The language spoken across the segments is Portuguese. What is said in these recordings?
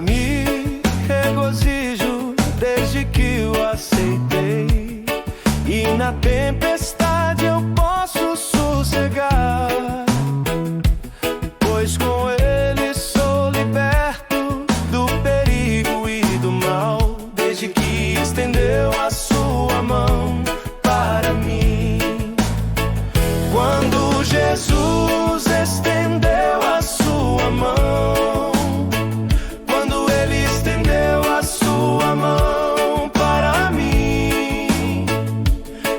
me regozijo desde que o aceitei, e na tempestade eu posso sossegar, pois com ele sou liberto do perigo e do mal, desde que estendeu a sua mão para mim. Quando Jesus estendeu a sua mão, quando ele estendeu a sua mão para mim,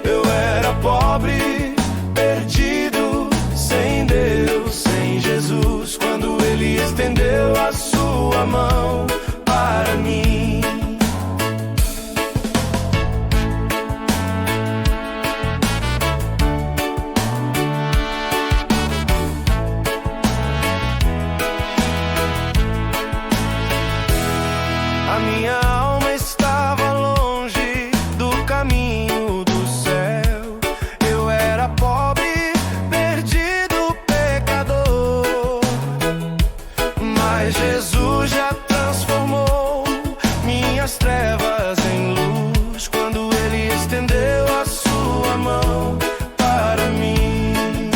eu era pobre, perdido, sem Deus, sem Jesus. Quando ele estendeu a sua mão para mim. A minha alma estava longe do caminho do céu. Eu era pobre, perdido, pecador, mas Jesus já transformou minhas trevas em luz, quando ele estendeu a sua mão para mim.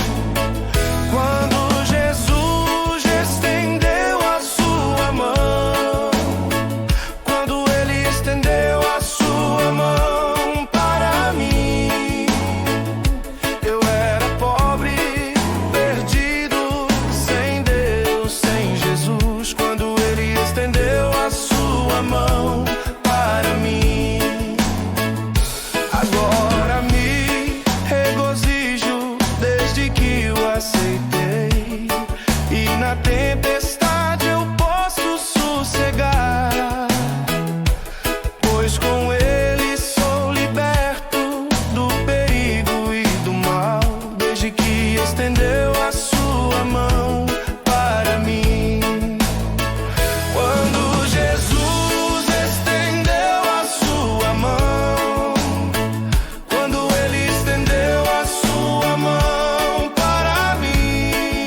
Quando Jesus estendeu a sua mão, quando ele estendeu a sua mão para mim, eu era pobre, perdido, sem Deus, sem Jesus. Quando ele estendeu a sua mão para mim. Agora me regozijo desde que o aceitei, e na tempestade eu posso sossegar, pois com ele sou liberto do perigo e do mal, desde que estendeu a sua mão para mim. Quando Jesus estendeu a sua mão, quando ele estendeu a sua mão para mim,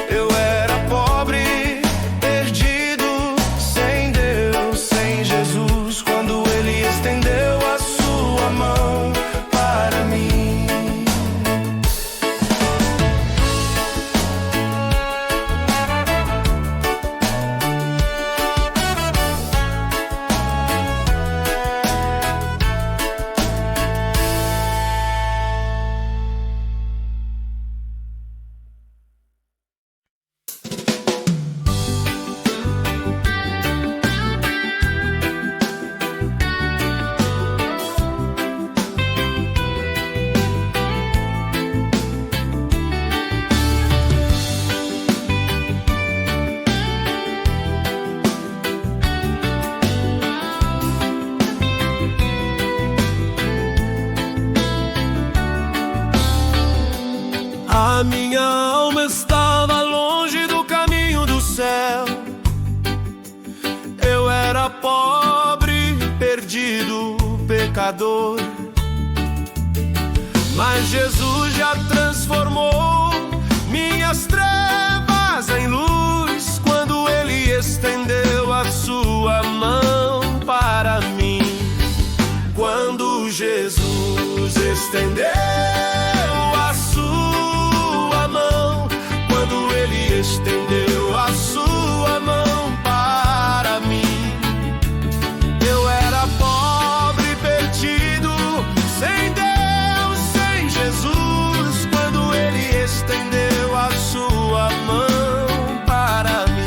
eu era pobre, perdido, sem Deus, sem Jesus. Quando ele estendeu a sua mão para mim. A minha alma estava longe do caminho do céu. Eu era pobre, perdido, pecador, mas Jesus já transformou minhas trevas em luz, quando ele estendeu a sua mão para mim. Quando Jesus estendeu a sua mão, quando ele estendeu a sua mão para mim, eu era pobre, perdido, sem Deus, sem Jesus. Quando ele estendeu a sua mão para mim.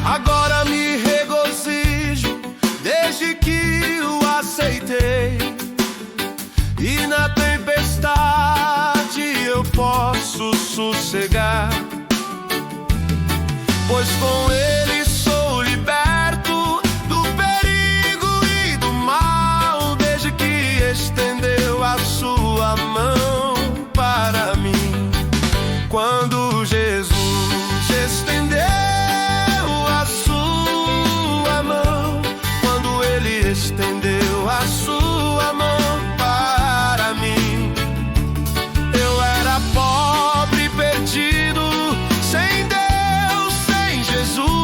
Agora me regozijo desde que o aceitei, e na tempestade eu posso sossegar, pois com ele sou liberto do perigo e do mal, desde que estendeu a sua mão para mim. Quando Jesus estendeu a sua mão, quando ele estendeu a sua mão para mim, eu era pobre, perdido, sem Deus, sem Jesus.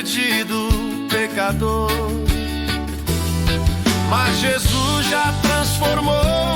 perdido, pecador. Mas Jesus já transformou